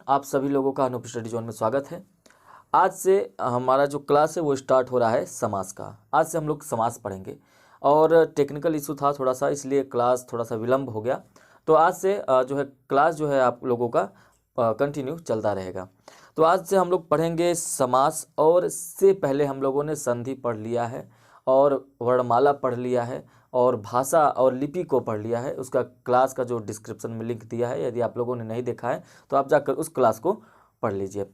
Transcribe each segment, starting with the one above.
आप सभी लोगों का अनूप स्टडी जोन में स्वागत है। आज से हमारा जो क्लास है वो स्टार्ट हो रहा है समास का। आज से हम लोग समास पढ़ेंगे और टेक्निकल इशू था थोड़ा सा, इसलिए क्लास थोड़ा सा विलंब हो गया। तो आज से जो है क्लास जो है आप लोगों का कंटिन्यू चलता रहेगा। तो आज से हम लोग पढ़ेंगे समास, और इससे पहले हम लोगों ने संधि पढ़ लिया है और वर्णमाला पढ़ लिया है और भाषा और लिपि को पढ़ लिया है। उसका क्लास का जो डिस्क्रिप्शन में लिंक दिया है, यदि आप लोगों ने नहीं देखा है तो आप जाकर उस क्लास को पढ़ लीजिए।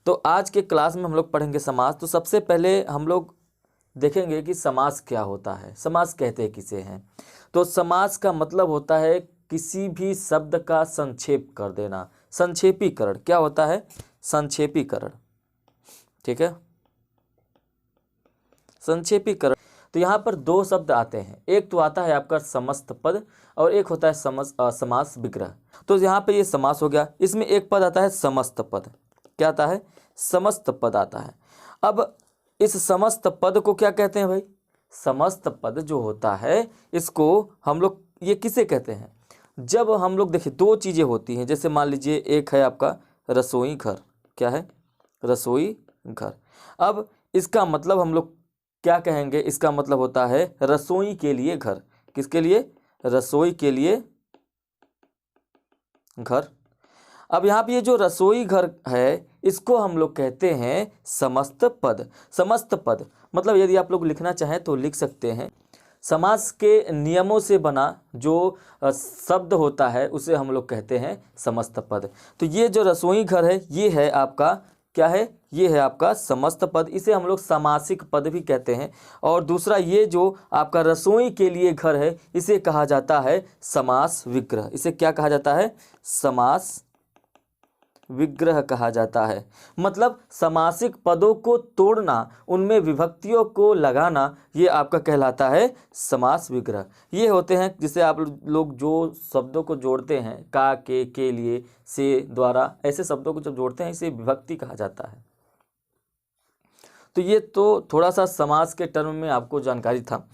तो आज के क्लास में हम लोग पढ़ेंगे समास। तो सबसे पहले हम लोग देखेंगे कि समास क्या होता है, समास कहते किसे हैं। तो समास का मतलब होता है किसी भी शब्द का संक्षेप कर देना, संक्षेपीकरण। क्या होता है? संक्षेपीकरण। ठीक है, संक्षेपीकरण। तो यहाँ पर दो शब्द आते हैं, एक तो आता है आपका समस्त पद और एक होता है समास विग्रह। तो यहाँ पे ये समास हो गया, इसमें एक पद आता है समस्त पद। क्या आता है? समस्त पद आता है। अब इस समस्त पद को क्या कहते हैं भाई? समस्त पद जो होता है इसको हम लोग ये किसे कहते हैं? जब हम लोग देखिए दो चीज़ें होती हैं, जैसे मान लीजिए एक है आपका रसोई घर। क्या है? रसोई घर। अब इसका मतलब हम लोग क्या कहेंगे? इसका मतलब होता है रसोई के लिए घर। किसके लिए? रसोई के लिए घर। अब यहाँ पे ये जो रसोई घर है इसको हम लोग कहते हैं समस्त पद। समस्त पद मतलब यदि आप लोग लिखना चाहें तो लिख सकते हैं, समास के नियमों से बना जो शब्द होता है उसे हम लोग कहते हैं समस्त पद। तो ये जो रसोई घर है ये है आपका क्या है? ये है आपका समस्त पद। इसे हम लोग सामासिक पद भी कहते हैं। और दूसरा ये जो आपका रसोई के लिए घर है इसे कहा जाता है समास विग्रह। इसे क्या कहा जाता है? समास विग्रह कहा जाता है। मतलब समासिक पदों को तोड़ना, उनमें विभक्तियों को लगाना, ये आपका कहलाता है समास विग्रह। ये होते हैं जिसे आप लोग जो शब्दों को जोड़ते हैं का, के लिए, से, द्वारा, ऐसे शब्दों को जब जोड़ते हैं इसे विभक्ति कहा जाता है। तो ये तो थोड़ा सा समास के टर्म में आपको जानकारी था।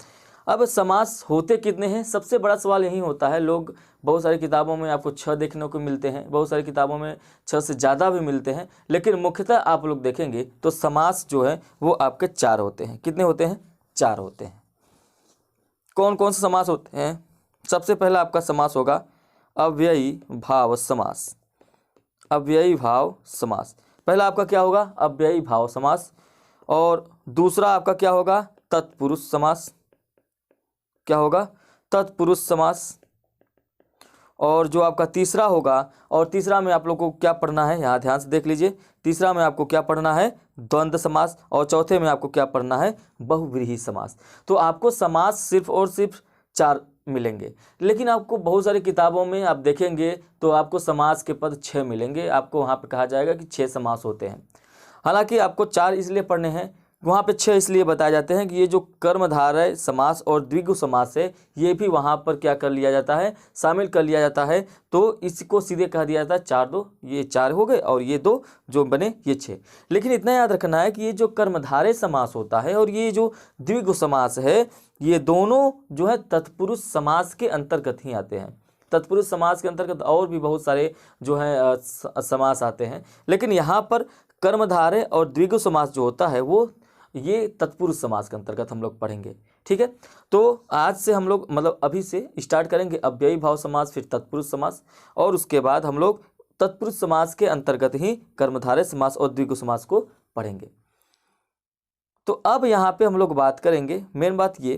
अब समास होते कितने हैं? सबसे बड़ा सवाल यही होता है। लोग बहुत सारी किताबों में आपको 6 देखने को मिलते हैं, बहुत सारी किताबों में 6 से ज़्यादा भी मिलते हैं, लेकिन मुख्यतः आप लोग देखेंगे तो समास जो है वो आपके 4 होते हैं। कितने होते हैं? 4 होते हैं। कौन कौन से समास होते हैं? सबसे पहला आपका समास होगा अव्ययी भाव समास। अव्ययी भाव समास पहला आपका क्या होगा? अव्ययी भाव समास। और दूसरा आपका क्या होगा? तत्पुरुष समास। क्या होगा? तत्पुरुष समास। और जो आपका तीसरा होगा, और तीसरा में आप लोग को क्या पढ़ना है, यहाँ ध्यान से देख लीजिए। तीसरा में आपको क्या पढ़ना है? द्वंद्व समास। और चौथे में आपको क्या पढ़ना है? बहुव्रीहि समास। तो आपको समास सिर्फ और सिर्फ 4 मिलेंगे, लेकिन आपको बहुत सारी किताबों में आप देखेंगे तो आपको समास के पद 6 मिलेंगे। आपको वहाँ पे कहा जाएगा कि 6 समास होते हैं। हालांकि आपको 4 इसलिए पढ़ने हैं, वहाँ पे 6 इसलिए बताए जाते हैं कि ये जो कर्मधारय समास और द्विगु समास है ये भी वहाँ पर क्या कर लिया जाता है? शामिल कर लिया जाता है। तो इसको सीधे कह दिया जाता है 4 2, ये 4 हो गए और ये 2 जो बने ये 6। लेकिन इतना याद रखना है कि ये जो कर्मधारय समास होता है और ये जो द्विगु समास है ये दोनों जो है तत्पुरुष समास के अंतर्गत ही आते हैं। तत्पुरुष समास के अंतर्गत और भी बहुत सारे जो है समास आते हैं, लेकिन यहाँ पर कर्मधारय और द्विगु समास जो होता है वो ये तत्पुरुष समास के अंतर्गत हम लोग पढ़ेंगे। ठीक है, तो आज से हम लोग मतलब अभी से स्टार्ट करेंगे अव्ययी भाव समास, फिर तत्पुरुष समास, और उसके बाद हम लोग तत्पुरुष समास के अंतर्गत ही कर्मधारय समास और द्विगु समास को पढ़ेंगे। तो अब यहाँ पे हम लोग बात करेंगे, मेन बात ये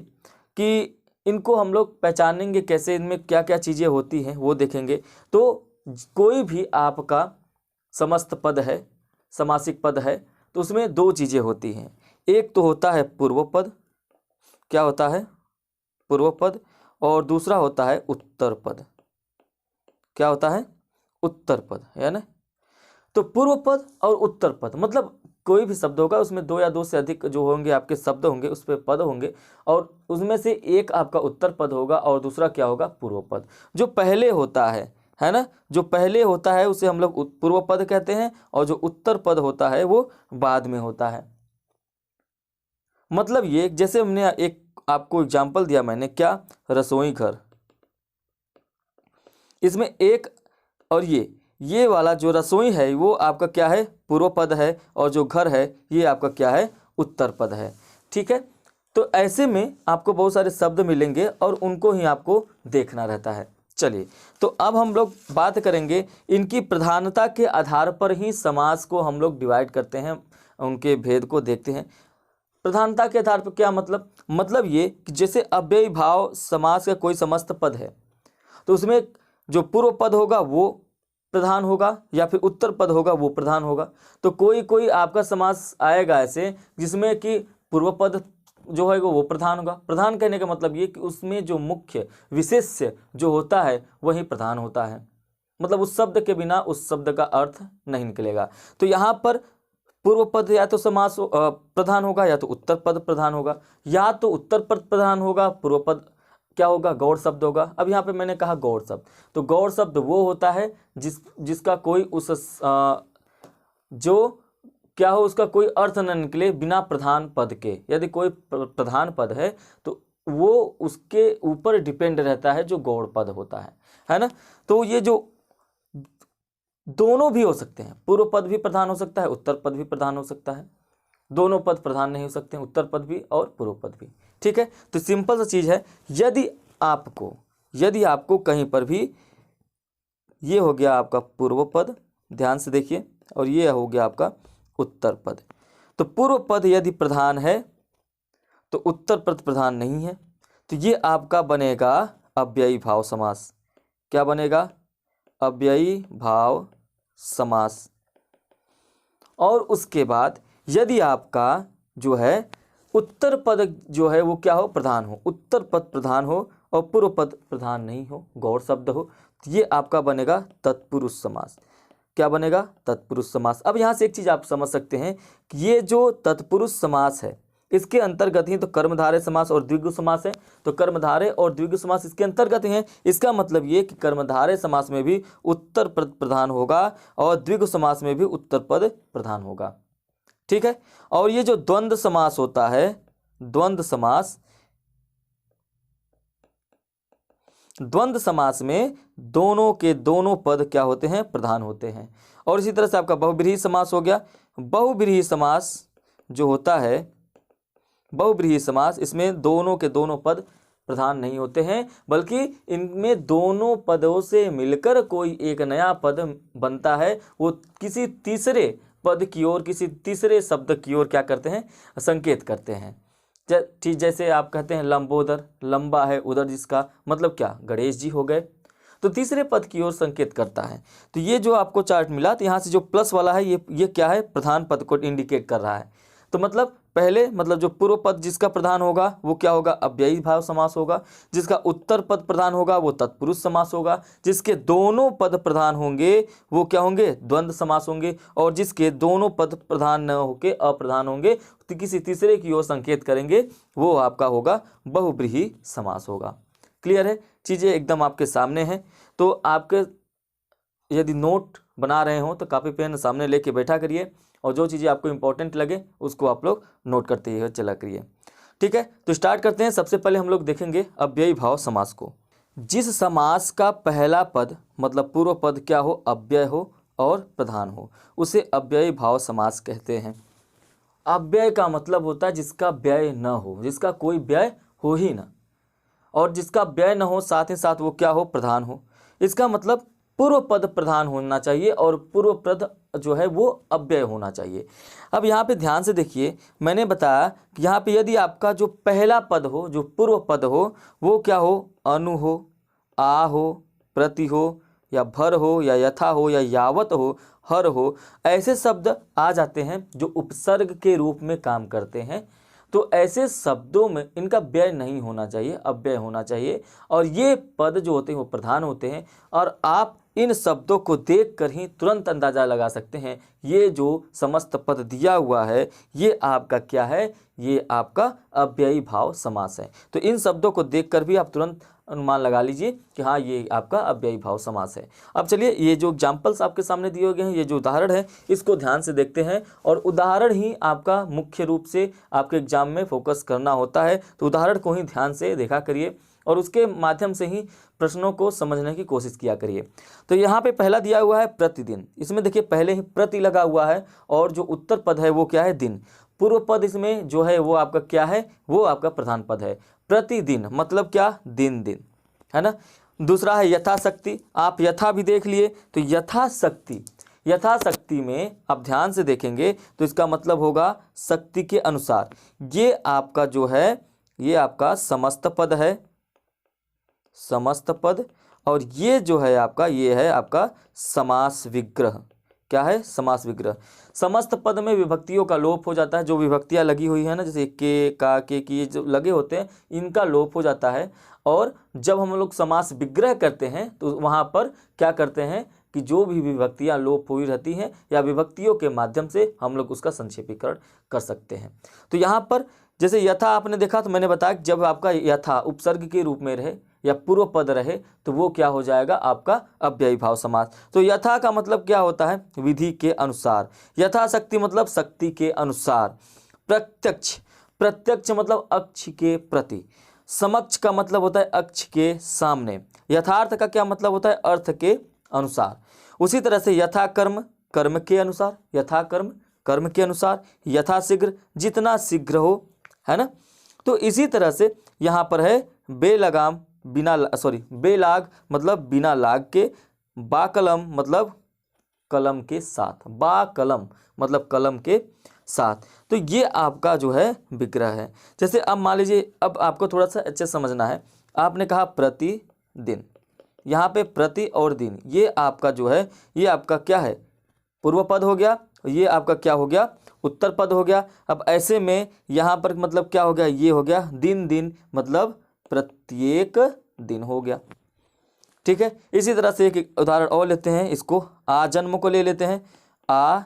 कि इनको हम लोग पहचानेंगे कैसे, इनमें क्या क्या चीज़ें होती हैं वो देखेंगे। तो कोई भी आपका समस्त पद है, समासिक पद है, तो उसमें 2 चीज़ें होती हैं। एक तो होता है पूर्व पद। क्या होता है? पूर्व पद। और दूसरा होता है उत्तर पद। क्या होता है? उत्तर पद, है ना। तो पूर्व पद और उत्तर पद मतलब कोई भी शब्द होगा उसमें 2 या 2 से अधिक जो होंगे आपके शब्द होंगे, उस पर पद होंगे, और उसमें से एक आपका उत्तर पद होगा और दूसरा क्या होगा? पूर्व पद। जो पहले होता है ना, जो पहले होता है उसे हम लोग पूर्व पद कहते हैं, और जो उत्तर पद होता है वो बाद में होता है। मतलब ये जैसे हमने एक आपको एग्जाम्पल दिया मैंने, क्या? रसोई घर। इसमें एक और ये वाला जो रसोई है वो आपका क्या है, पूर्व पद है, और जो घर है ये आपका क्या है, उत्तर पद है। ठीक है, तो ऐसे में आपको बहुत सारे शब्द मिलेंगे और उनको ही आपको देखना रहता है। चलिए, तो अब हम लोग बात करेंगे इनकी प्रधानता के आधार पर ही समास को हम लोग डिवाइड करते हैं, उनके भेद को देखते हैं। प्रधानता के आधार पर क्या मतलब ये कि जैसे अव्ययी भाव समास का कोई समस्त पद है तो उसमें जो पूर्व पद होगा वो प्रधान होगा या फिर उत्तर पद होगा वो प्रधान होगा। तो कोई आपका समास आएगा ऐसे जिसमें कि पूर्व पद जो है वो प्रधान होगा। प्रधान कहने का मतलब ये कि उसमें जो मुख्य विशेष्य जो होता है वही प्रधान होता है, मतलब उस शब्द के बिना उस शब्द का अर्थ नहीं निकलेगा। तो यहाँ पर पूर्व पद या तो समास प्रधान होगा या तो उत्तर पद प्रधान होगा, या तो उत्तर पद प्रधान होगा, पूर्व पद क्या होगा, गौड़ शब्द होगा। अब यहाँ पे मैंने कहा गौड़ शब्द, तो गौड़ शब्द वो होता है जिसका कोई उस जो क्या हो उसका कोई अर्थ न निकले बिना प्रधान पद के। यदि कोई प्रधान पद है तो वो उसके ऊपर डिपेंड रहता है जो गौड़ पद होता है ना। तो ये जो दोनों भी हो सकते हैं, पूर्व पद भी प्रधान हो सकता है, उत्तर पद भी प्रधान हो सकता है। दोनों पद प्रधान नहीं हो सकते हैं, उत्तर पद भी और पूर्व पद भी। ठीक है, तो सिंपल सा चीज़ है, यदि आपको कहीं पर भी ये हो गया आपका पूर्व पद, ध्यान से देखिए, और ये हो गया आपका उत्तर पद, तो पूर्व पद यदि प्रधान है तो उत्तर पद प्रधान नहीं है, तो ये आपका बनेगा अव्ययी भाव समास। क्या बनेगा, अव्ययी भाव समास। और उसके बाद यदि आपका जो है उत्तर पद जो है वो क्या हो, प्रधान हो, उत्तर पद प्रधान हो और पूर्व पद प्रधान नहीं हो, गौड़ शब्द हो, तो ये आपका बनेगा तत्पुरुष समास। क्या बनेगा, तत्पुरुष समास। अब यहाँ से एक चीज़ आप समझ सकते हैं कि ये जो तत्पुरुष समास है इसके अंतर्गत ही तो कर्मधारय समास और द्विगु समास है, तो कर्मधारय और द्विगु समास इसके अंतर्गत ही है। इसका मतलब ये कि कर्मधारय समास में भी उत्तर पद प्रधान होगा और द्विगु समास में भी उत्तर पद प्रधान होगा। ठीक है, और ये जो द्वंद्व समास होता है, द्वंद्व समास में दोनों के दोनों पद क्या होते हैं, प्रधान होते हैं। और इसी तरह से आपका बहुब्रीहि समास हो गया। बहुब्रीहि समास जो होता है, बहुब्रीहि समास, इसमें दोनों के दोनों पद प्रधान नहीं होते हैं, बल्कि इनमें दोनों पदों से मिलकर कोई एक नया पद बनता है। वो किसी तीसरे पद की ओर, किसी तीसरे शब्द की ओर क्या करते हैं, संकेत करते हैं। ठीक जैसे आप कहते हैं लंबोदर, लंबा है उधर, जिसका मतलब क्या, गणेश जी हो गए, तो तीसरे पद की ओर संकेत करता है। तो ये जो आपको चार्ट मिला, तो यहाँ से जो प्लस वाला है ये क्या है, प्रधान पद को इंडिकेट कर रहा है। तो मतलब पहले मतलब जो पूर्व पद जिसका प्रधान होगा वो क्या होगा, अव्ययी भाव समास होगा। जिसका उत्तर पद प्रधान होगा वो तत्पुरुष समास होगा। जिसके दोनों पद प्रधान होंगे वो क्या होंगे, द्वंद्व समास होंगे। और जिसके दोनों पद प्रधान न होके अप्रधान होंगे, तो किसी तीसरे की ओर संकेत करेंगे, वो आपका होगा बहुब्रीहि समास होगा। क्लियर है, चीज़ें एकदम आपके सामने हैं। तो आपके यदि नोट बना रहे हो तो कॉपी पेन सामने लेके बैठा करिए, और जो चीज़ें आपको इंपॉर्टेंट लगे उसको आप लोग नोट करते हुए चला करिए। ठीक है, तो स्टार्ट करते हैं। सबसे पहले हम लोग देखेंगे अव्ययी भाव समास को। जिस समास का पहला पद मतलब पूर्व पद क्या हो, अव्यय हो और प्रधान हो, उसे अव्ययी भाव समास कहते हैं। अव्यय का मतलब होता है जिसका व्यय न हो, जिसका कोई व्यय हो ही ना, और जिसका व्यय न हो साथ ही साथ वो क्या हो, प्रधान हो। इसका मतलब पूर्व पद प्रधान होना चाहिए और पूर्व पद जो है वो अव्यय होना चाहिए। अब यहाँ पे ध्यान से देखिए, मैंने बताया कि यहाँ पे यदि आपका जो पहला पद हो, जो पूर्व पद हो, वो क्या हो, अनु हो, आ हो, प्रति हो, या भर हो, या यथा हो, या यावत हो, हर हो, ऐसे शब्द आ जाते हैं जो उपसर्ग के रूप में काम करते हैं। तो ऐसे शब्दों में इनका व्यय नहीं होना चाहिए, अव्यय होना चाहिए। और ये पद जो होते हैं वो प्रधान होते हैं, और आप इन शब्दों को देखकर ही तुरंत अंदाजा लगा सकते हैं ये जो समस्त पद दिया हुआ है ये आपका क्या है, ये आपका अव्ययी भाव समास है। तो इन शब्दों को देखकर भी आप तुरंत अनुमान लगा लीजिए कि हाँ ये आपका अव्ययी भाव समास है। अब चलिए ये जो एग्जाम्पल्स आपके सामने दिए गए हैं, ये जो उदाहरण है, इसको ध्यान से देखते हैं। और उदाहरण ही आपका मुख्य रूप से आपके एग्जाम में फोकस करना होता है, तो उदाहरण को ही ध्यान से देखा करिए। और उसके माध्यम से ही प्रश्नों को समझने की कोशिश किया करिए। तो यहाँ पे पहला दिया हुआ है प्रतिदिन, इसमें देखिए पहले ही प्रति लगा हुआ है और जो उत्तर पद है वो क्या है, दिन। पूर्व पद इसमें जो है वो आपका क्या है, वो आपका प्रधान पद है। प्रतिदिन मतलब क्या, दिन दिन, है ना। दूसरा है यथाशक्ति, आप यथा भी देख लिए तो यथाशक्ति, यथाशक्ति में आप ध्यान से देखेंगे तो इसका मतलब होगा शक्ति के अनुसार। ये आपका जो है ये आपका समस्त पद है, समस्त पद। और ये जो है आपका ये है आपका समास विग्रह। क्या है, समास विग्रह। समस्त पद में विभक्तियों का लोप हो जाता है, जो विभक्तियां लगी हुई है ना, जैसे के, का, के, की, ये जो लगे होते हैं इनका लोप हो जाता है। और जब हम लोग समास विग्रह करते हैं तो वहाँ पर क्या करते हैं कि जो भी विभक्तियां लोप हुई रहती हैं या विभक्तियों के माध्यम से हम लोग उसका संक्षेपीकरण कर सकते हैं। तो यहाँ पर जैसे यथा आपने देखा तो मैंने बताया कि जब आपका यथा उपसर्ग के रूप में रहे या पूर्व पद रहे तो वो क्या हो जाएगा, आपका अव्ययी भाव समास। तो यथा का मतलब क्या होता है, विधि के अनुसार। यथाशक्ति मतलब शक्ति के अनुसार। प्रत्यक्ष, प्रत्यक्ष मतलब अक्ष के प्रति। समक्ष का मतलब होता है अक्ष के सामने। यथार्थ का क्या मतलब होता है, अर्थ के अनुसार। उसी तरह से यथा कर्म, कर्म के अनुसार। यथा कर्म, कर्म के अनुसार। यथा शीघ्र, जितना शीघ्र हो, है ना। तो इसी तरह से यहाँ पर है बेलगाम, बिना बेलाग मतलब बिना लाग के। बाकलम मतलब कलम के साथ। बाकलम मतलब कलम के साथ। तो ये आपका जो है विग्रह है। जैसे अब मान लीजिए, अब आपको थोड़ा सा अच्छे समझना है। आपने कहा प्रतिदिन, यहाँ पे प्रति और दिन, ये आपका जो है ये आपका क्या है, पूर्व पद हो गया। ये आपका क्या हो गया, उत्तर पद हो गया। अब ऐसे में यहाँ पर मतलब क्या हो गया, ये हो गया दिन दिन मतलब प्रत्येक दिन हो गया। ठीक है। इसी तरह से एक उदाहरण और लेते हैं, इसको आ जन्म को ले लेते हैं। आ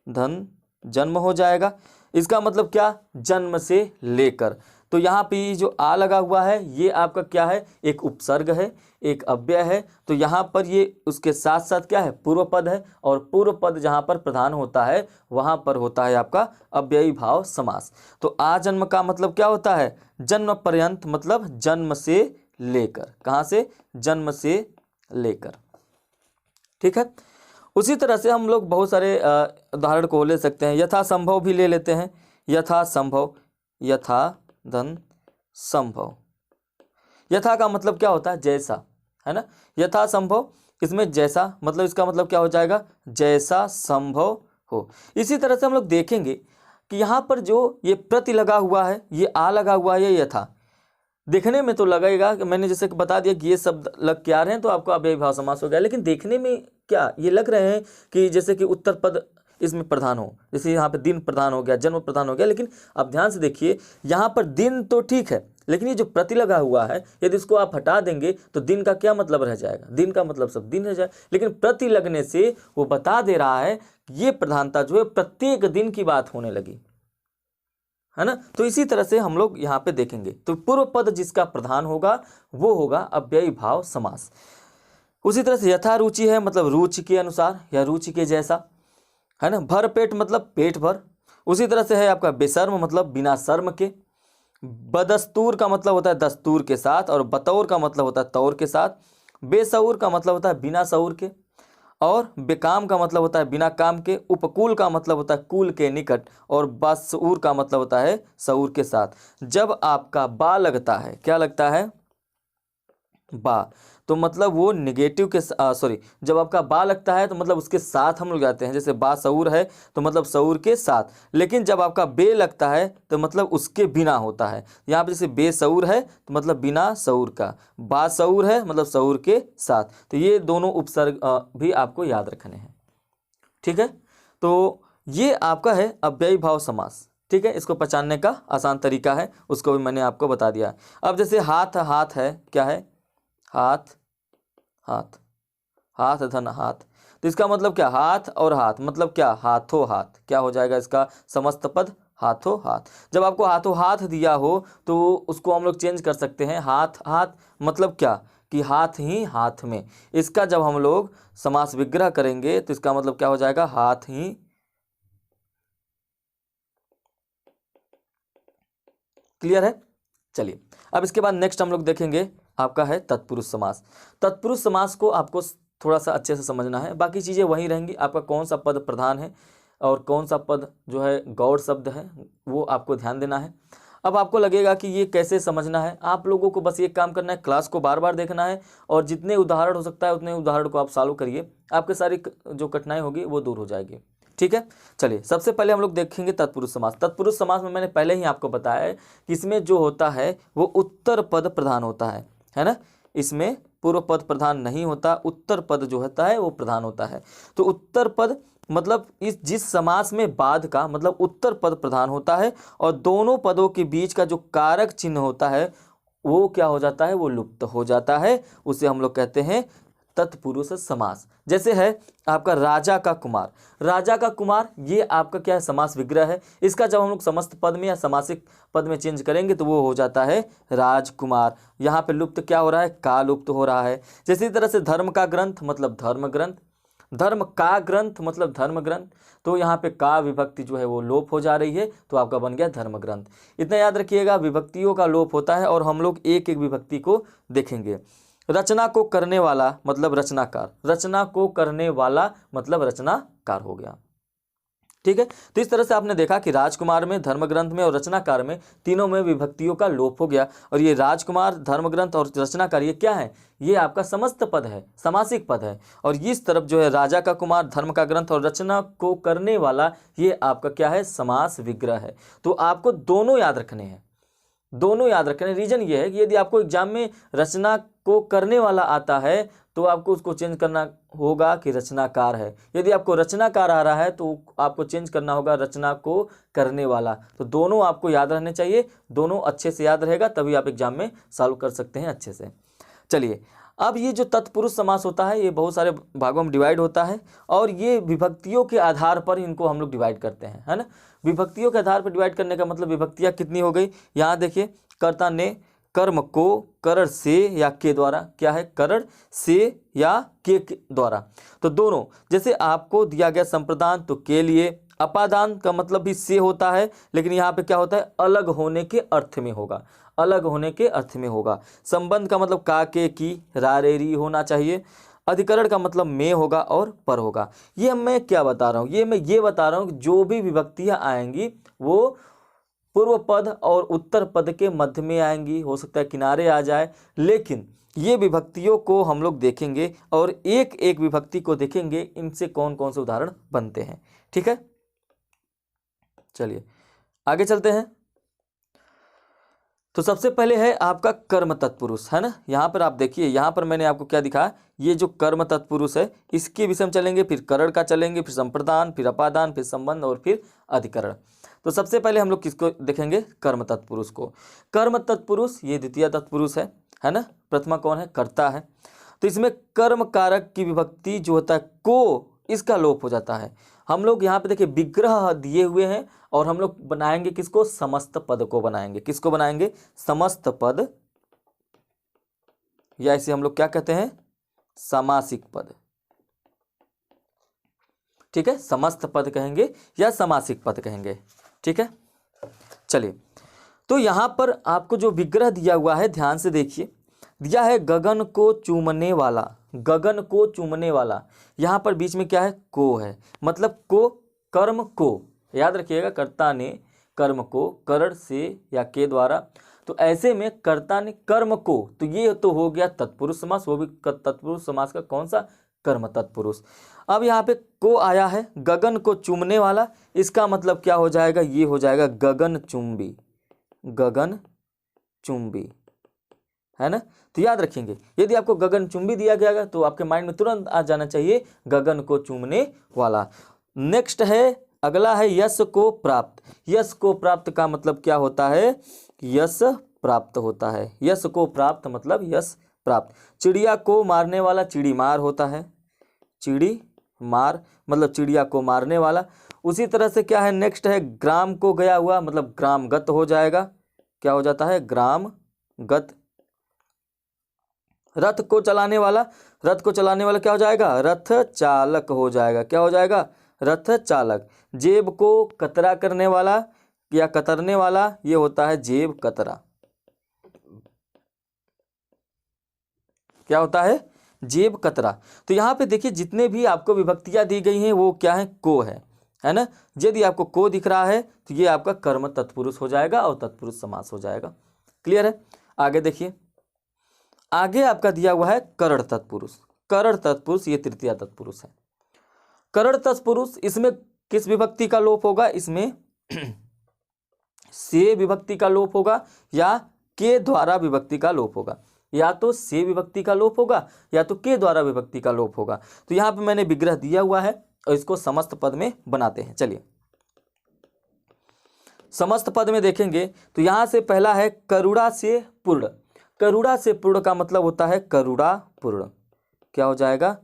धन जन्म हो जाएगा। इसका मतलब क्या, जन्म से लेकर। तो यहाँ पे जो आ लगा हुआ है ये आपका क्या है, एक उपसर्ग है, एक अव्यय है। तो यहाँ पर ये उसके साथ साथ क्या है, पूर्व पद है। और पूर्व पद जहाँ पर प्रधान होता है वहाँ पर होता है आपका अव्ययी भाव समास। तो आ जन्म का मतलब क्या होता है, जन्म पर्यंत मतलब जन्म से लेकर। कहाँ से, जन्म से लेकर। ठीक है। उसी तरह से हम लोग बहुत सारे उदाहरण को ले सकते हैं। यथा संभव भी ले लेते हैं। यथा संभव, यथा धन संभव। यथा का मतलब क्या होता है, जैसा, है ना। यथा संभव, इसमें जैसा मतलब इसका मतलब क्या हो जाएगा, जैसा संभव हो। इसी तरह से हम लोग देखेंगे कि यहाँ पर जो ये प्रति लगा हुआ है, ये आ लगा हुआ है, ये यथा। देखने में तो लगेगा कि मैंने जैसे बता दिया कि ये शब्द लग के आ रहे हैं तो आपको अव्ययी भाव समास हो गया, लेकिन देखने में क्या ये लग रहे हैं कि जैसे कि उत्तर पद इसमें प्रधान हो। जैसे यहाँ पे दिन प्रधान हो गया, जन्म प्रधान हो गया। लेकिन आप ध्यान से देखिए, यहाँ पर दिन तो ठीक है, लेकिन ये जो प्रति लगा हुआ है यदि इसको आप हटा देंगे तो दिन का क्या मतलब रह जाएगा, दिन का मतलब सब दिन रह जाए। लेकिन प्रति लगने से वो बता दे रहा है कि ये प्रधानता जो है प्रत्येक दिन की बात होने लगी, है ना। तो इसी तरह से हम लोग यहाँ पे देखेंगे तो पूर्व पद जिसका प्रधान होगा वो होगा अव्ययी भाव समास। उसी तरह से यथा रुचि है मतलब रुचि के अनुसार या रुचि के जैसा, है ना। भर पेट मतलब पेट भर। उसी तरह से है आपका बेशर्म मतलब बिना शर्म के। बदस्तूर का मतलब होता है दस्तूर के साथ। और बतौर का मतलब होता है तौर के साथ। बेसऊर का मतलब होता है बिना सऊर के। और बेकाम का मतलब होता है बिना काम के। उपकूल का मतलब होता है कुल के निकट। और बासऊर का मतलब होता है सऊर के साथ। जब आपका बा लगता है, क्या लगता है, बा, तो मतलब वो निगेटिव के जब आपका बा लगता है तो मतलब उसके साथ हम लोग जाते हैं। जैसे बा सऊर है तो मतलब सऊर के साथ। लेकिन जब आपका बे लगता है तो मतलब उसके बिना होता है। यहाँ पे जैसे बेसऊर है तो मतलब बिना सऊर का। बा सऊर है मतलब सऊर के साथ। तो ये दोनों उपसर्ग भी आपको याद रखने हैं। ठीक है। तो ये आपका है अव्ययी भाव समास। ठीक है। इसको पहचानने का आसान तरीका है, उसको भी मैंने आपको बता दिया। अब जैसे हाथ, हाथ है, क्या है, हाथ, हाथ, हाथ धन हाथ। तो इसका मतलब क्या, हाथ और हाथ मतलब क्या, हाथों हाथ। क्या हो जाएगा इसका समस्त पद, हाथों हाथ। जब आपको हाथों हाथ दिया हो तो उसको हम लोग चेंज कर सकते हैं। हाथ हाथ मतलब क्या, कि हाथ ही हाथ में। इसका जब हम लोग समास विग्रह करेंगे तो इसका मतलब क्या हो जाएगा, हाथ ही। क्लियर है। चलिए अब इसके बाद नेक्स्ट हम लोग देखेंगे आपका है तत्पुरुष समास। तत्पुरुष समास को आपको थोड़ा सा अच्छे से समझना है, बाकी चीज़ें वहीं रहेंगी। आपका कौन सा पद प्रधान है और कौन सा पद जो है गौड़ शब्द है वो आपको ध्यान देना है। अब आपको लगेगा कि ये कैसे समझना है, आप लोगों को बस एक काम करना है, क्लास को बार बार देखना है और जितने उदाहरण हो सकता है उतने उदाहरण को आप सॉल्व करिए, आपके सारी जो कठिनाई होगी वो दूर हो जाएगी। ठीक है, चलिए सबसे पहले हम लोग देखेंगे तत्पुरुष समास। तत्पुरुष समास में मैंने पहले ही आपको बताया है कि इसमें जो होता है वो उत्तर पद प्रधान होता है ना। इसमें पूर्व पद प्रधान नहीं होता, उत्तर पद जो होता है वो प्रधान होता है। तो उत्तर पद मतलब इस जिस समास में बाद का मतलब उत्तर पद प्रधान होता है और दोनों पदों के बीच का जो कारक चिन्ह होता है वो क्या हो जाता है, वो लुप्त हो जाता है, उसे हम लोग कहते हैं तत्पुरुष समास। जैसे है आपका राजा का कुमार, राजा का कुमार ये आपका क्या है, समास विग्रह है। इसका जब हम लोग समस्त पद में या समासिक पद में चेंज करेंगे तो वो हो जाता है राजकुमार। यहाँ पे लुप्त क्या हो रहा है, का लुप्त हो रहा है। जैसी तरह से धर्म का ग्रंथ मतलब धर्म ग्रंथ, धर्म का ग्रंथ मतलब धर्म ग्रंथ, तो यहाँ पे का विभक्ति जो है वो लोप हो जा रही है, तो आपका बन गया धर्म ग्रंथ। इतना याद रखिएगा, विभक्तियों का लोप होता है और हम लोग एक एक विभक्ति को देखेंगे। रचना को करने वाला मतलब रचनाकार, रचना को करने वाला मतलब रचनाकार हो गया। ठीक है, तो इस तरह से आपने देखा कि राजकुमार में, धर्म ग्रंथ में और रचनाकार में तीनों में विभक्तियों का लोप हो गया। और ये राजकुमार, धर्म ग्रंथ और रचनाकार ये क्या है, ये आपका समस्त पद है, समासिक पद है। और इस तरफ जो है राजा का कुमार, धर्म का ग्रंथ और रचना को करने वाला ये आपका क्या है, समास विग्रह है। तो आपको दोनों याद रखने हैं, दोनों याद रखने। रीजन ये है कि यदि आपको एग्जाम में रचना को करने वाला आता है तो आपको उसको चेंज करना होगा कि रचनाकार है, यदि आपको रचनाकार आ रहा है तो आपको चेंज करना होगा रचना को करने वाला। तो दोनों आपको याद रहने चाहिए, दोनों अच्छे से याद रहेगा तभी आप एग्जाम में सॉल्व कर सकते हैं अच्छे से। चलिए अब ये जो तत्पुरुष समास होता है ये बहुत सारे भागों में डिवाइड होता है और ये विभक्तियों के आधार पर इनको हम लोग डिवाइड करते हैं, है ना। विभक्तियों के आधार पर डिवाइड करने का मतलब विभक्तियाँ कितनी हो गई, यहाँ देखिए कर्ता ने कर्म को करण से या के द्वारा, क्या है, करण से या के द्वारा। तो दोनों, जैसे आपको दिया गया संप्रदान तो के लिए, अपादान का मतलब भी से होता है लेकिन यहाँ पे क्या होता है, अलग होने के अर्थ में होगा, अलग होने के अर्थ में होगा। संबंध का मतलब का के की रा रे री होना चाहिए। अधिकरण का मतलब में होगा और पर होगा। ये मैं क्या बता रहा हूँ, मैं ये बता रहा हूँ कि जो भी विभक्तियाँ आएंगी वो पूर्व पद और उत्तर पद के मध्य में आएंगी, हो सकता है किनारे आ जाए, लेकिन ये विभक्तियों को हम लोग देखेंगे और एक एक विभक्ति को देखेंगे इनसे कौन कौन से उदाहरण बनते हैं। ठीक है, चलिए आगे चलते हैं। तो सबसे पहले है आपका कर्म तत्पुरुष, है ना। यहाँ पर आप देखिए, यहाँ पर मैंने आपको क्या दिखा, ये जो कर्म तत्पुरुष है इसके विषय में चलेंगे, फिर करण का चलेंगे, फिर संप्रदान, फिर अपादान, फिर संबंध और फिर अधिकरण। तो सबसे पहले हम लोग किसको देखेंगे, कर्म तत्पुरुष को। कर्म तत्पुरुष ये द्वितीय तत्पुरुष है ना। प्रथमा कौन है, कर्ता है। तो इसमें कर्म कारक की विभक्ति जो होता है को, इसका लोप हो जाता है। हम लोग यहाँ पे देखिए विग्रह दिए हुए हैं और हम लोग बनाएंगे किसको, समस्त पद को बनाएंगे। किसको बनाएंगे, समस्त पद, या इसे हम लोग क्या कहते हैं, समासिक पद। ठीक है, समस्त पद कहेंगे या समासिक पद कहेंगे। ठीक है, चलिए तो यहां पर आपको जो विग्रह दिया हुआ है ध्यान से देखिए, दिया है गगन को चूमने वाला, गगन को चूमने वाला। यहां पर बीच में क्या है, को है, मतलब को, कर्म को, याद रखिएगा, कर्ता ने कर्म को करण से या के द्वारा। तो ऐसे में कर्ता ने कर्म को, तो ये तो हो गया तत्पुरुष समास, वो भी तत्पुरुष समास का कौन सा, कर्म तत्पुरुष। अब यहाँ पे को आया है, गगन को चूमने वाला, इसका मतलब क्या हो जाएगा, ये हो जाएगा गगन चुंबी, गगन चुंबी, है ना। तो याद रखेंगे, यदि आपको गगन चुंबी दिया गया तो आपके माइंड में तुरंत आ जाना चाहिए गगन को चूमने वाला। नेक्स्ट है, अगला है यश को प्राप्त। यश को प्राप्त का मतलब क्या होता है, यश प्राप्त होता है। यश को प्राप्त मतलब यश प्राप्त। चिड़िया को मारने वाला चिड़ी मार होता है, चिड़ी मार मतलब चिड़िया को मारने वाला। उसी तरह से क्या है, नेक्स्ट है ग्राम को गया हुआ मतलब ग्रामगत हो जाएगा, क्या हो जाता है, ग्रामगत। रथ को चलाने वाला, रथ को चलाने वाला क्या हो जाएगा, रथ चालक हो जाएगा, क्या हो जाएगा, रथ चालक। जेब को कतरा करने वाला या कतरने वाला, ये होता है जेब कतरा, क्या होता है, जेब कतरा। तो यहाँ पे देखिए जितने भी आपको विभक्तियां दी गई हैं वो क्या है, को है ना। यदि आपको को दिख रहा है तो ये आपका कर्म तत्पुरुष हो जाएगा और तत्पुरुष समास हो जाएगा। क्लियर है। आगे देखिए, आगे आपका दिया हुआ है करण तत्पुरुष। करण तत्पुरुष ये तृतीया तत्पुरुष है। करण तत्पुरुष, इसमें किस विभक्ति का लोप होगा, इसमें से विभक्ति का लोप होगा या के द्वारा विभक्ति का लोप होगा। या तो से विभक्ति का लोप होगा या तो के द्वारा विभक्ति का लोप होगा। तो यहाँ पे मैंने विग्रह दिया हुआ है और इसको समस्त पद में बनाते हैं। चलिए समस्त पद में देखेंगे तो यहाँ से पहला है करुणा से पूर्ण। करुणा से पूर्ण का मतलब होता है करुणा पूर्ण। क्या हो जाएगा,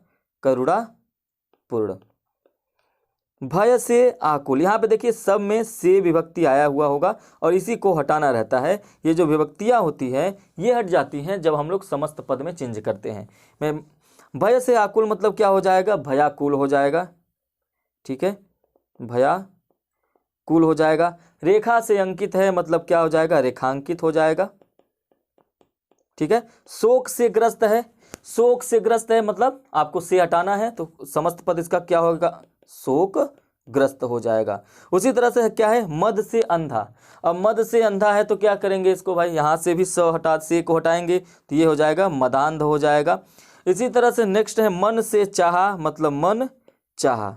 करुणा पूर्ण। भय से आकुल, यहाँ पे देखिए सब में से विभक्ति आया हुआ होगा और इसी को हटाना रहता है। ये जो विभक्तियाँ होती हैं ये हट जाती हैं जब हम लोग समस्त पद में चेंज करते हैं। मैं भय से आकुल मतलब क्या हो जाएगा, भयाकुल हो जाएगा। ठीक है, भयाकुल हो जाएगा। रेखा से अंकित है मतलब क्या हो जाएगा, रेखांकित हो जाएगा। ठीक है, शोक से ग्रस्त है, शोक से ग्रस्त है मतलब आपको से हटाना है तो समस्त पद इसका क्या होगा, शोक ग्रस्त हो जाएगा। उसी तरह से क्या है, मद से अंधा। अब मद से अंधा है तो क्या करेंगे इसको भाई, यहाँ से भी से को हटाएंगे तो ये हो जाएगा मदांध हो जाएगा। इसी तरह से नेक्स्ट है मन से चाहा मतलब मन चाहा।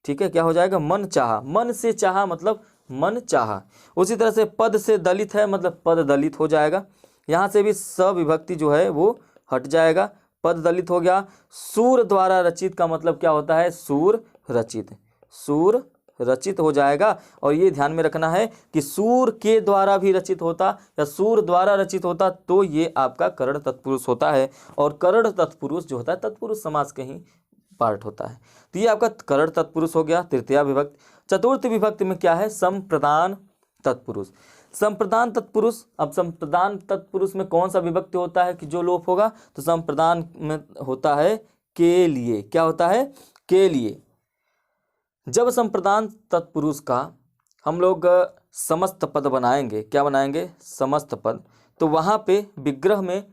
ठीक है, क्या हो जाएगा, मन चाहा। मन से चाहा मतलब मन चाहा। उसी तरह से पद से दलित है मतलब पद दलित हो जाएगा। यहाँ से भी सविभक्ति जो है वो हट जाएगा, पद दलित हो गया। सूर द्वारा रचित का मतलब क्या होता है, सूर रचित। सूर रचित हो जाएगा। और ये ध्यान में रखना है कि सूर के द्वारा भी रचित होता या सूर द्वारा रचित होता तो ये आपका करण तत्पुरुष होता है। और करण तत्पुरुष जो होता है तत्पुरुष समास के ही पार्ट होता है। तो ये आपका करण तत्पुरुष हो गया, तृतीया विभक्ति। चतुर्थ विभक्ति में क्या है, संप्रदान तत्पुरुष। संप्रदान तत्पुरुष, अब संप्रदान तत्पुरुष में कौन सा विभक्ति होता है कि जो लोप होगा, तो संप्रदान में होता है के लिए। क्या होता है, के लिए। जब संप्रदान तत्पुरुष का हम लोग समस्त पद बनाएंगे, क्या बनाएंगे, समस्त पद, तो वहाँ पे विग्रह में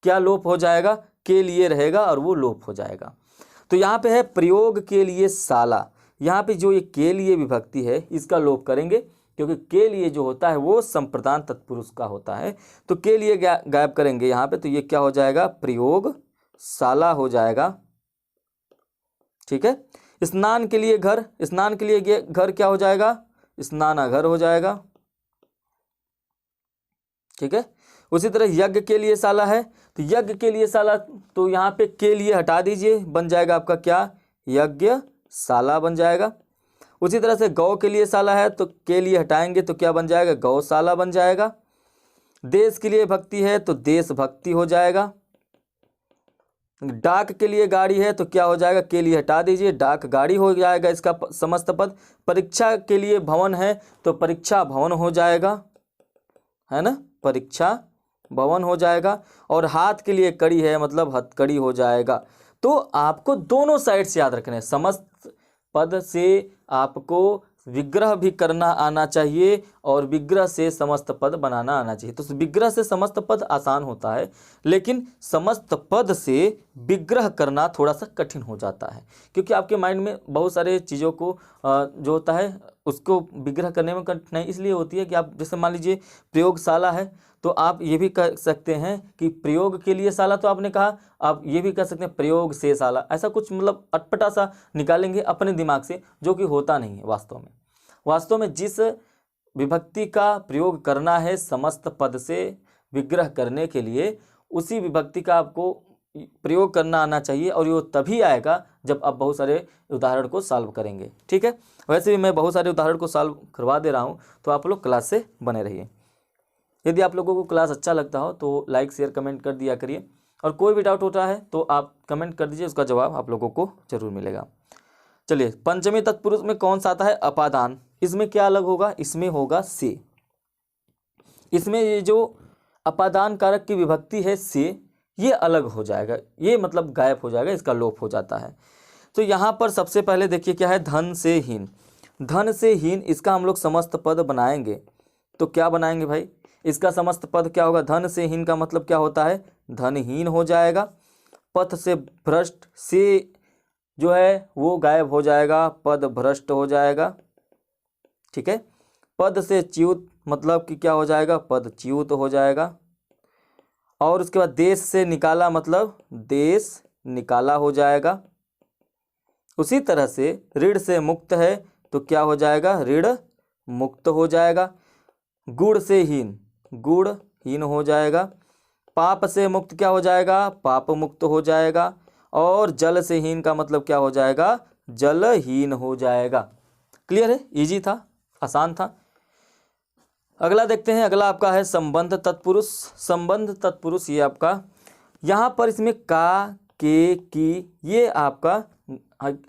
क्या लोप हो जाएगा, के लिए रहेगा और वो लोप हो जाएगा। तो यहाँ पे है प्रयोग के लिए साला। यहाँ पे जो ये के लिए विभक्ति है इसका लोप करेंगे क्योंकि के लिए जो होता है वो संप्रदान तत्पुरुष का होता है। तो के लिए गायब करेंगे यहाँ पे, तो ये क्या हो जाएगा, प्रयोग साला हो जाएगा। ठीक है, स्नान के लिए घर, स्नान के लिए घर क्या हो जाएगा, स्नानाघर हो जाएगा। ठीक है, उसी तरह यज्ञ के लिए साला है तो यज्ञ के लिए साला, तो यहाँ पे के लिए हटा दीजिए, बन जाएगा आपका क्या, यज्ञशाला बन जाएगा। उसी तरह से गौ के लिए साला है तो के लिए हटाएंगे तो क्या बन जाएगा, गौशाला बन जाएगा। देश के लिए भक्ति है तो देशभक्ति हो जाएगा। डाक के लिए गाड़ी है तो क्या हो जाएगा, के लिए हटा दीजिए, डाक गाड़ी हो जाएगा इसका समस्त पद। परीक्षा के लिए भवन है तो परीक्षा भवन हो जाएगा, है ना, परीक्षा भवन हो जाएगा। और हाथ के लिए कड़ी है मतलब हथकड़ी हो जाएगा। तो आपको दोनों साइड से याद रखना है, समस्त पद से आपको विग्रह भी करना आना चाहिए और विग्रह से समस्त पद बनाना आना चाहिए। तो विग्रह से समस्त पद आसान होता है लेकिन समस्त पद से विग्रह करना थोड़ा सा कठिन हो जाता है क्योंकि आपके माइंड में बहुत सारे चीज़ों को जो होता है उसको विग्रह करने में कठिनाई इसलिए होती है कि आप जैसे मान लीजिए प्रयोगशाला है तो आप ये भी कह सकते हैं कि प्रयोग के लिए शाला, तो आपने कहा, आप ये भी कह सकते हैं प्रयोग से शाला। ऐसा कुछ मतलब अटपटा सा निकालेंगे अपने दिमाग से जो कि होता नहीं है वास्तव में जिस विभक्ति का प्रयोग करना है समस्त पद से विग्रह करने के लिए उसी विभक्ति का आपको प्रयोग करना आना चाहिए और ये तभी आएगा जब आप बहुत सारे उदाहरण को सॉल्व करेंगे। ठीक है, वैसे भी मैं बहुत सारे उदाहरण को सॉल्व करवा दे रहा हूँ तो आप लोग क्लास से बने रहिए। यदि आप लोगों को क्लास अच्छा लगता हो तो लाइक शेयर कमेंट कर दिया करिए और कोई भी डाउट होता है तो आप कमेंट कर दीजिए, उसका जवाब आप लोगों को जरूर मिलेगा। चलिए, पंचमी तत्पुरुष में कौन सा आता है, अपादान। इसमें क्या अलग होगा, इसमें होगा से। इसमें ये जो अपादान कारक की विभक्ति है से, ये अलग हो जाएगा, ये मतलब गायब हो जाएगा, इसका लोप हो जाता है। तो यहाँ पर सबसे पहले देखिए क्या है, धन से हीन। धन से हीन इसका हम लोग समस्त पद बनाएंगे तो क्या बनाएंगे भाई, इसका समस्त पद क्या होगा, धन से हीन का मतलब क्या होता है, धनहीन हो जाएगा। पथ से भ्रष्ट, से जो है वो गायब हो जाएगा, पद भ्रष्ट हो जाएगा। ठीक है, पद से च्युत मतलब कि क्या हो जाएगा, पद च्युत हो जाएगा। और उसके बाद देश से निकाला मतलब देश निकाला हो जाएगा। उसी तरह से ऋण से मुक्त है तो क्या हो जाएगा, ऋण मुक्त हो जाएगा। गुण से हीन, गुण हीन हो जाएगा। पाप से मुक्त क्या हो जाएगा, पाप मुक्त हो जाएगा। और जल से हीन का मतलब क्या हो जाएगा, जलहीन हो जाएगा। क्लियर है, इजी था, आसान था। अगला देखते हैं, अगला आपका है संबंध तत्पुरुष। संबंध तत्पुरुष ये आपका यहाँ पर इसमें का, के, की ये आपका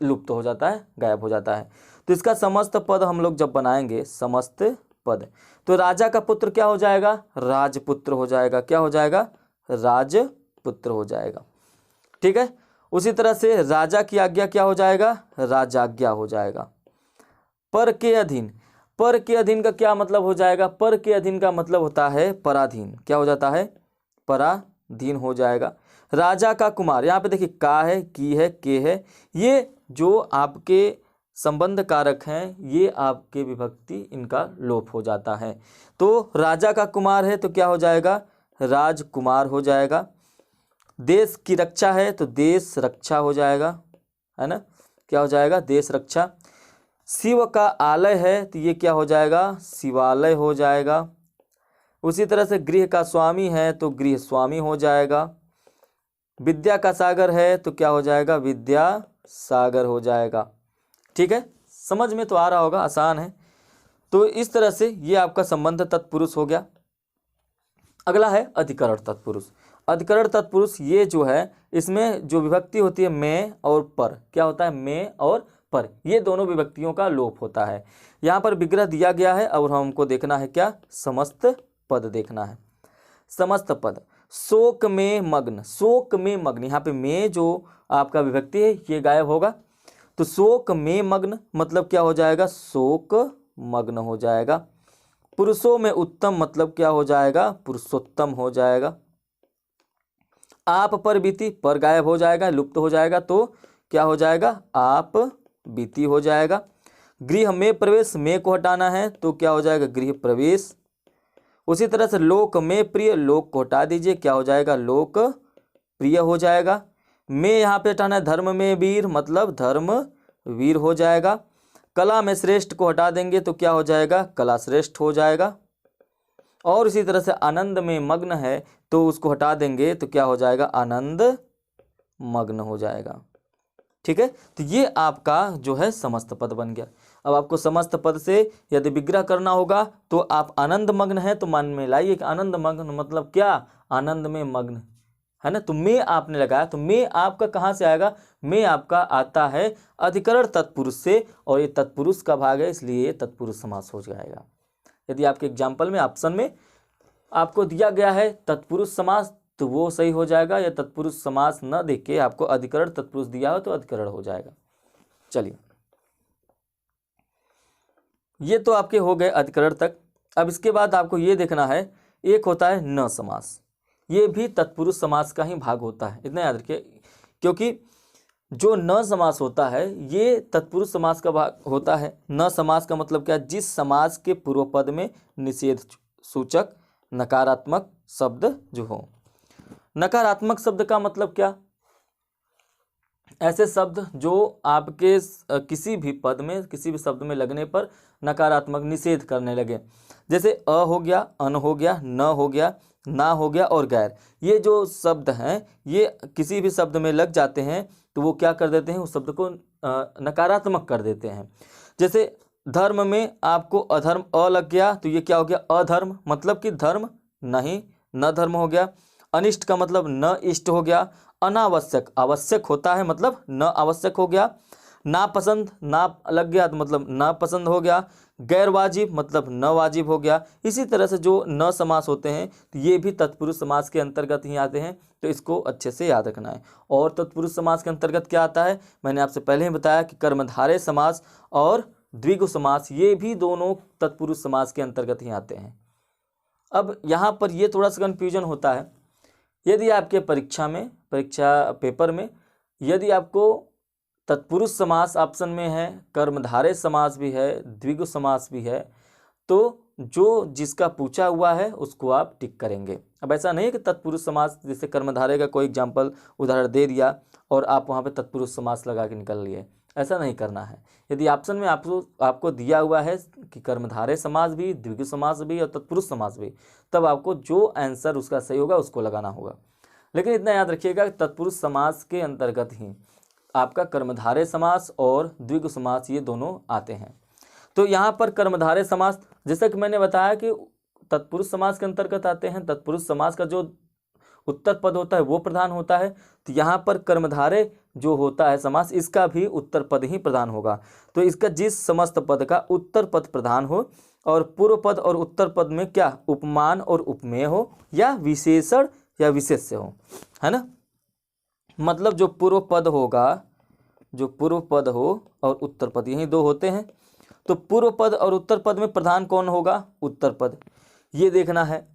लुप्त हो जाता है, गायब हो जाता है। तो इसका समस्त पद हम लोग जब बनाएंगे, समस्त पद, तो राजा का पुत्र क्या हो जाएगा, राजपुत्र हो जाएगा। क्या हो जाएगा, राजपुत्र हो जाएगा। ठीक है, उसी तरह से राजा की आज्ञा क्या हो जाएगा, राजाज्ञा हो जाएगा। पर के अधीन, पर के अधीन का क्या मतलब हो जाएगा, पर के अधीन का मतलब होता है पराधीन। क्या हो जाता है, पराधीन हो जाएगा। राजा का कुमार, यहाँ पे देखिए का है, की है, के है, ये जो आपके संबंध कारक हैं ये आपके विभक्ति इनका लोप हो जाता है। तो राजा का कुमार है तो क्या हो जाएगा, राजकुमार हो जाएगा। देश की रक्षा है तो देश रक्षा हो जाएगा, है ना, क्या हो जाएगा, देश रक्षा। शिव का आलय है तो ये क्या हो जाएगा, शिवालय हो जाएगा। उसी तरह से गृह का स्वामी है तो गृह स्वामी हो जाएगा। विद्या का सागर है तो क्या हो जाएगा, विद्या सागर हो जाएगा। ठीक है, समझ में तो आ रहा होगा, आसान है। तो इस तरह से ये आपका संबंध तत्पुरुष हो गया। अगला है अधिकरण तत्पुरुष। अधिकरण तत्पुरुष ये जो है इसमें जो विभक्ति होती है में और पर, क्या होता है, में और पर, ये दोनों विभक्तियों का लोप होता है। यहाँ पर विग्रह दिया गया है और हमको देखना है क्या, समस्त पद देखना है। समस्त पद, शोक में मग्न, शोक में मग्न, यहाँ पे में जो आपका विभक्ति है ये गायब होगा। तो शोक में मग्न मतलब क्या हो जाएगा, शोक मग्न हो जाएगा। पुरुषों में उत्तम मतलब क्या हो जाएगा, पुरुषोत्तम हो जाएगा। आप पर बीती, पर गायब हो जाएगा, लुप्त हो जाएगा, तो क्या हो जाएगा, आप बीती हो जाएगा। गृह में प्रवेश, में को हटाना है तो क्या हो जाएगा, गृह प्रवेश। उसी तरह से लोक में प्रिय, लोक को हटा दीजिए, क्या हो जाएगा, लोक प्रिय हो जाएगा। में यहाँ पे हटाना है, धर्म में वीर मतलब धर्म वीर हो जाएगा। कला में श्रेष्ठ को हटा देंगे तो क्या हो जाएगा, कला श्रेष्ठ हो जाएगा। और इसी तरह से आनंद में मग्न है तो उसको हटा देंगे तो क्या हो जाएगा, आनंद मग्न हो जाएगा। ठीक है, तो ये आपका जो है समस्त पद बन गया। अब आपको समस्त पद से यदि विग्रह करना होगा तो आप आनंद मग्न है तो मन में लाइए कि आनंद मग्न मतलब क्या, आनंद में मग्न, है ना। तो में आपने लगाया तो में आपका कहाँ से आएगा, में आपका आता है अधिकरण तत्पुरुष से, और ये तत्पुरुष का भाग है इसलिए ये तत्पुरुष समास हो जाएगा। यदि आपके एग्जाम्पल में ऑप्शन में आपको दिया गया है तत्पुरुष समास तो वो सही हो जाएगा, या तत्पुरुष समास न देख के आपको अधिकरण तत्पुरुष दिया हो तो अधिकरण हो जाएगा। चलिए, ये तो आपके हो गए अधिकरण तक। अब इसके बाद आपको ये देखना है, एक होता है न समास, ये भी तत्पुरुष समास का ही भाग होता है, इतना याद रखिए। क्योंकि जो न समास होता है ये तत्पुरुष समास का भाग होता है। न समास का मतलब क्या, जिस समास के पूर्व पद में निषेध सूचक नकारात्मक शब्द जो हो। नकारात्मक शब्द का मतलब क्या, ऐसे शब्द जो आपके किसी भी पद में, किसी भी शब्द में लगने पर नकारात्मक निषेध करने लगे। जैसे अ हो गया, अन हो गया, न हो गया, ना हो गया और गैर, ये जो शब्द हैं ये किसी भी शब्द में लग जाते हैं तो वो क्या कर देते हैं, उस शब्द को नकारात्मक कर देते हैं। जैसे धर्म में आपको अधर्म अ लग गया तो ये क्या हो गया, अधर्म मतलब कि धर्म नहीं, न धर्म हो गया। अनिष्ट का मतलब न इष्ट हो गया। अनावश्यक, आवश्यक होता है मतलब न आवश्यक हो गया। नापसंद, ना लग गया तो मतलब नापसंद हो गया। गैर वाजिब मतलब न वाजिब हो गया। इसी तरह से जो न समास होते हैं तो ये भी तत्पुरुष समास के अंतर्गत ही आते हैं, तो इसको अच्छे से याद रखना है। और तत्पुरुष समास के अंतर्गत क्या आता है, मैंने आपसे पहले ही बताया कि कर्मधारय समास और द्विगु समास ये भी दोनों तत्पुरुष समास के अंतर्गत ही आते हैं। अब यहाँ पर ये थोड़ा सा कन्फ्यूजन होता है यदि आपके परीक्षा पेपर में यदि आपको तत्पुरुष समास ऑप्शन में है, कर्मधारय समास भी है, द्विगु समास भी है, तो जो जिसका पूछा हुआ है उसको आप टिक करेंगे। अब ऐसा नहीं है कि तत्पुरुष समास जैसे कर्मधारय का कोई एग्जाम्पल उदाहरण दे दिया और आप वहाँ पे तत्पुरुष समास लगा के निकल लिए, ऐसा नहीं करना है। यदि ऑप्शन में आपको दिया हुआ है कि कर्मधारय समास भी, द्विगु समास भी और तत्पुरुष समास भी, तब आपको जो आंसर उसका सही होगा उसको लगाना होगा। लेकिन इतना याद रखिएगा कि तत्पुरुष समास के अंतर्गत ही आपका कर्मधारय समास और द्विगु समास ये दोनों आते हैं। तो यहाँ पर कर्मधारय समास, जैसा कि मैंने बताया कि तत्पुरुष समास के अंतर्गत आते हैं, तत्पुरुष समास का जो उत्तर पद होता है वो प्रधान होता है, तो यहाँ पर कर्मधारय जो होता है समास, इसका भी उत्तर पद ही प्रधान होगा। तो इसका जिस समस्त पद का उत्तर पद प्रधान हो और पूर्व पद और उत्तर पद में क्या उपमान और उपमेय हो या विशेषण या विशेष्य हो, है ना। मतलब जो पूर्व पद होगा, जो पूर्व पद हो और उत्तर पद, यही दो होते हैं। तो पूर्व पद और उत्तर पद में प्रधान कौन होगा? उत्तर पद, ये देखना है।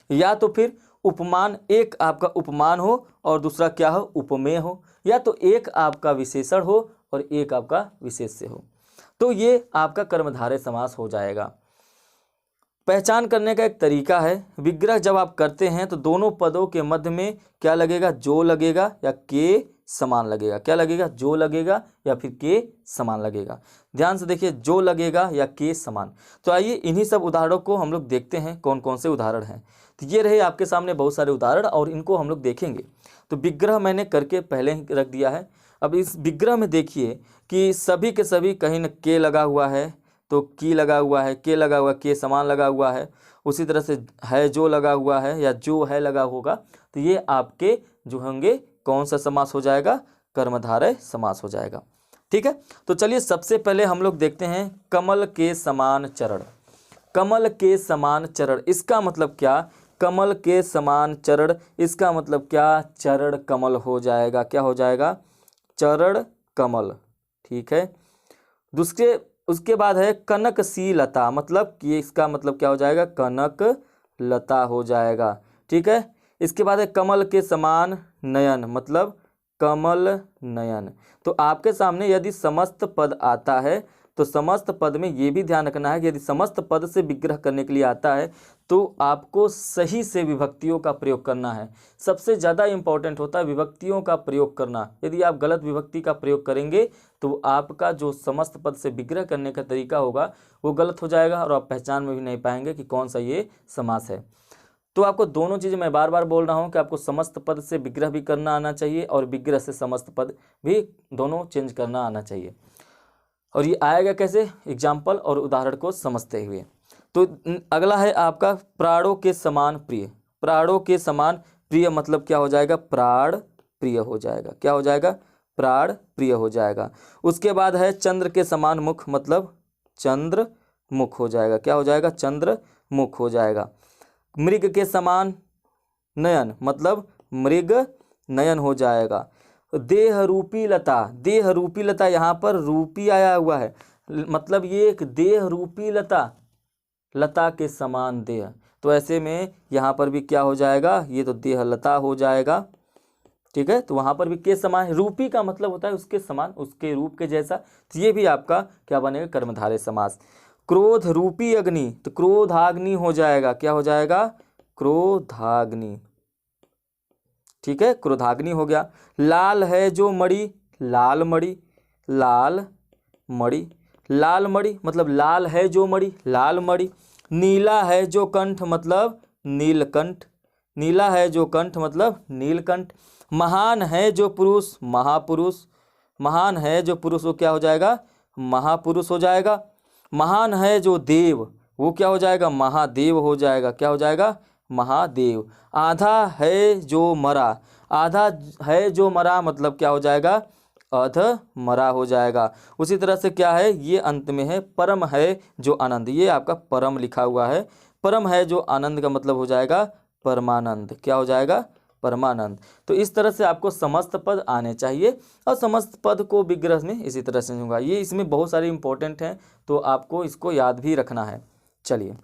या तो फिर उपमान, एक आपका उपमान हो और दूसरा क्या हो? उपमेय हो, या तो एक आपका विशेषण हो और एक आपका विशेष्य हो। तो ये आपका कर्मधारय समास हो जाएगा। पहचान करने का एक तरीका है, विग्रह जब आप करते हैं तो दोनों पदों के मध्य में क्या लगेगा? जो लगेगा या के समान लगेगा। क्या लगेगा? जो लगेगा या फिर के समान लगेगा। ध्यान से देखिए, जो लगेगा या के समान। तो आइए इन्हीं सब उदाहरणों को हम लोग देखते हैं कौन कौन से उदाहरण हैं। तो ये रहे आपके सामने बहुत सारे उदाहरण और इनको हम लोग देखेंगे। तो विग्रह मैंने करके पहले ही रख दिया है। अब इस विग्रह में देखिए कि सभी के सभी कहीं न के लगा हुआ है, तो की लगा हुआ है, के लगा हुआ, के समान लगा हुआ है। उसी तरह से है जो लगा हुआ है या जो है लगा होगा, तो ये आपके जो होंगे कौन सा समास हो जाएगा? कर्मधारय समास हो जाएगा। ठीक है, तो चलिए सबसे पहले हम लोग देखते हैं कमल के समान चरण। कमल के समान चरण, इसका मतलब क्या? कमल के समान चरण, इसका मतलब क्या? चरण कमल हो जाएगा। क्या हो जाएगा? चरण कमल। ठीक है, दूसरे उसके बाद है कनक सी लता, मतलब कि इसका मतलब क्या हो जाएगा? कनक लता हो जाएगा। ठीक है, इसके बाद है कमल के समान नयन, मतलब कमल नयन। तो आपके सामने यदि समस्त पद आता है तो समस्त पद में ये भी ध्यान रखना है कि यदि समस्त पद से विग्रह करने के लिए आता है तो आपको सही से विभक्तियों का प्रयोग करना है। सबसे ज़्यादा इंपॉर्टेंट होता है विभक्तियों का प्रयोग करना। यदि आप गलत विभक्ति का प्रयोग करेंगे तो आपका जो समस्त पद से विग्रह करने का तरीका होगा वो गलत हो जाएगा और आप पहचान में भी नहीं पाएंगे कि कौन सा ये समास है। तो आपको दोनों चीज़ें मैं बार बार बोल रहा हूँ कि आपको समस्त पद से विग्रह भी करना आना चाहिए और विग्रह से समस्त पद भी, दोनों चेंज करना आना चाहिए। और ये आएगा कैसे? एग्जाम्पल और उदाहरण को समझते हुए। तो अगला है आपका प्राणों के समान प्रिय। प्राणों के समान प्रिय मतलब क्या हो जाएगा? प्राण प्रिय हो जाएगा। क्या हो जाएगा? प्राण प्रिय हो जाएगा। उसके बाद है चंद्र के समान मुख, मतलब चंद्र मुख हो जाएगा। क्या हो जाएगा? चंद्र मुख हो जाएगा। मृग के समान नयन, मतलब मृग नयन हो जाएगा। देह रूपी लता, देह रूपी लता, यहाँ पर रूपी आया हुआ है, मतलब ये एक देह रूपी लता, लता के समान देह। तो ऐसे में यहाँ पर भी क्या हो जाएगा? ये तो देह लता हो जाएगा। ठीक है, तो वहाँ पर भी के समान है। रूपी का मतलब होता है उसके समान, उसके रूप के जैसा। तो ये भी आपका क्या बनेगा? कर्मधारय समास। क्रोध रूपी अग्नि, तो क्रोधाग्नि हो जाएगा। क्या हो जाएगा? क्रोधाग्नि। ठीक है, क्रोधाग्नि हो गया। लाल है जो मणि, लाल मणि, लाल मणि, लाल मणि मतलब लाल है जो मणि, लाल मणि। नीला है जो कंठ, मतलब नीलकंठ, नीला है जो कंठ मतलब नीलकंठ। महान है जो पुरुष, महापुरुष, महान है जो पुरुष वो क्या हो जाएगा? महापुरुष हो जाएगा। महान है जो देव, वो क्या हो जाएगा? महादेव हो जाएगा। क्या हो जाएगा? महादेव। आधा है जो मरा, आधा है जो मरा मतलब क्या हो जाएगा? अध मरा हो जाएगा। उसी तरह से क्या है? ये अंत में है परम है जो आनंद, ये आपका परम लिखा हुआ है। परम है जो आनंद का मतलब हो जाएगा परमानंद। क्या हो जाएगा? परमानंद। तो इस तरह से आपको समस्त पद आने चाहिए और समस्त पद को विग्रह में इसी तरह से होगा। ये इसमें बहुत सारे इंपॉर्टेंट हैं, तो आपको इसको याद भी रखना है। चलिए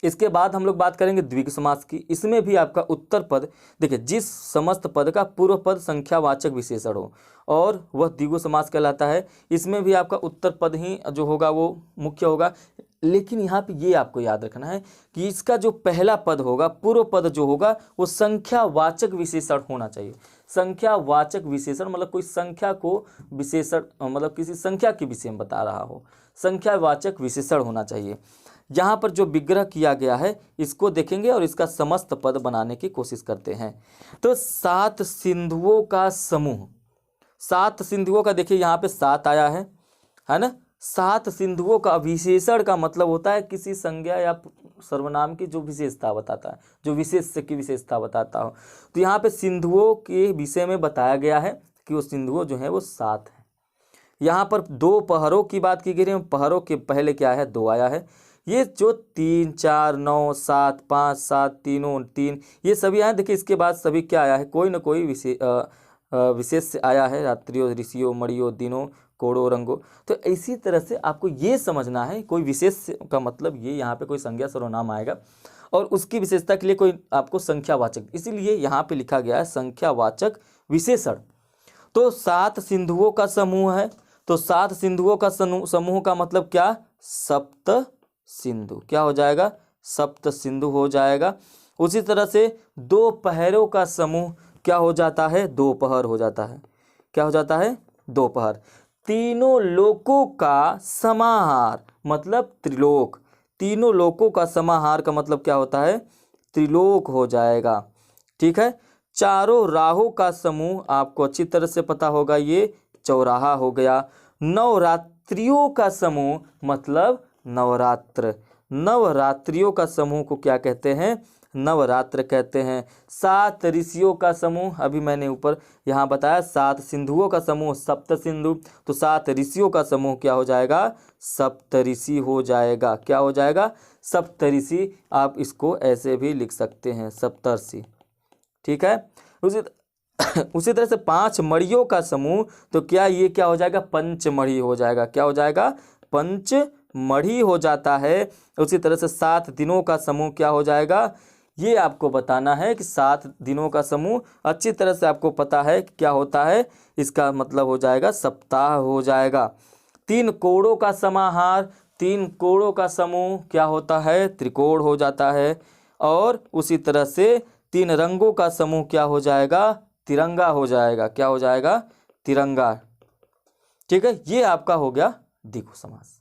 इसके बाद हम लोग बात करेंगे द्विगु समास की। इसमें भी आपका उत्तर पद, देखिए जिस समस्त पद का पूर्व पद संख्यावाचक विशेषण हो और वह द्विगु समास कहलाता है। इसमें भी आपका उत्तर पद ही जो होगा वो मुख्य होगा। लेकिन यहाँ पे ये आपको याद रखना है कि इसका जो पहला पद होगा, पूर्व पद जो होगा वो संख्यावाचक विशेषण होना चाहिए। संख्यावाचक विशेषण मतलब कोई संख्या को विशेषण मतलब किसी संख्या के विषय में बता रहा हो, संख्यावाचक विशेषण होना चाहिए। यहाँ पर जो विग्रह किया गया है इसको देखेंगे और इसका समस्त पद बनाने की कोशिश करते हैं। तो 7 सिंधुओं का समूह, 7 सिंधुओं का देखिए यहाँ पे 7 आया है ना। 7 सिंधुओं का विशेषण का मतलब होता है किसी संज्ञा या सर्वनाम की जो विशेषता बताता है, जो विशेष्य की विशेषता बताता हो। तो यहाँ पे सिंधुओं के विषय में बताया गया है कि वो सिंधुओं जो है वो 7 है। यहाँ पर 2 पहरों की बात की गई है। पहरों के पहले क्या है, 2 आया है। ये जो 3, 4, 9, 7, 5, 7, तीनों 3 ये सभी आए। देखिए इसके बाद सभी क्या आया है, कोई ना कोई विशेष आया है, रात्रियों, ऋषियों, मणियों, दिनों, कोड़ों, रंगों। तो इसी तरह से आपको ये समझना है, कोई विशेष का मतलब ये यहाँ पे कोई संज्ञा सर्वनाम आएगा और उसकी विशेषता के लिए कोई आपको संख्यावाचक, इसीलिए यहाँ पे लिखा गया है संख्यावाचक विशेषण। तो 7 सिंधुओं का समूह है। तो 7 सिंधुओं का समूह का मतलब क्या, सप्त सिंधु। क्या हो जाएगा, सप्त सिंधु हो जाएगा। उसी तरह से 2 पहरों का समूह क्या हो जाता है, 2 पहर हो जाता है। क्या हो जाता है, 2 पहर। तीनों लोकों का समाहार मतलब त्रिलोक। तीनों लोकों का समाहार का मतलब क्या होता है, त्रिलोक हो जाएगा। ठीक है। 4 राहों का समूह आपको अच्छी तरह से पता होगा, ये चौराहा हो गया। 9 रात्रियों का समूह मतलब नवरात्र। नवरात्रियों का समूह को क्या कहते हैं, नवरात्र कहते हैं। 7 ऋषियों का समूह, अभी मैंने ऊपर यहाँ बताया 7 सिंधुओं का समूह सप्त सिंधु। तो 7 ऋषियों का समूह क्या हो जाएगा, सप्तऋषि हो जाएगा। क्या हो जाएगा, सप्तऋषि। आप इसको ऐसे भी लिख सकते हैं, सप्तर्षि। ठीक है। उसी तरह से 5 मणियों का समूह, तो क्या ये क्या हो जाएगा, पंचमढ़ी हो जाएगा। क्या हो जाएगा, पंचमढ़ी हो जाता है। उसी तरह से 7 दिनों का समूह क्या हो जाएगा, ये आपको बताना है कि 7 दिनों का समूह अच्छी तरह से आपको पता है कि क्या होता है, इसका मतलब हो जाएगा सप्ताह हो जाएगा। 3 कोड़ों का समाहार, 3 कोड़ों का समूह क्या होता है, त्रिकोण हो जाता है। और उसी तरह से 3 रंगों का समूह क्या हो जाएगा, तिरंगा हो जाएगा। क्या हो जाएगा, तिरंगा। ठीक है। ये आपका हो गया द्विगु समास।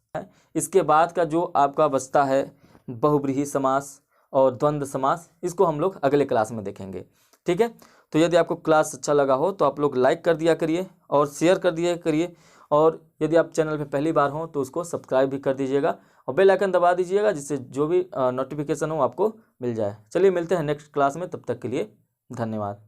इसके बाद का जो आपका बचता है बहुब्रीहि समास और द्वंद्व समास, इसको हम लोग अगले क्लास में देखेंगे। ठीक है। तो यदि आपको क्लास अच्छा लगा हो तो आप लोग लाइक कर दिया करिए और शेयर कर दिया करिए, और यदि आप चैनल पे पहली बार हो तो उसको सब्सक्राइब भी कर दीजिएगा और बेल आइकन दबा दीजिएगा, जिससे जो भी नोटिफिकेशन हो आपको मिल जाए। चलिए मिलते हैं नेक्स्ट क्लास में, तब तक के लिए धन्यवाद।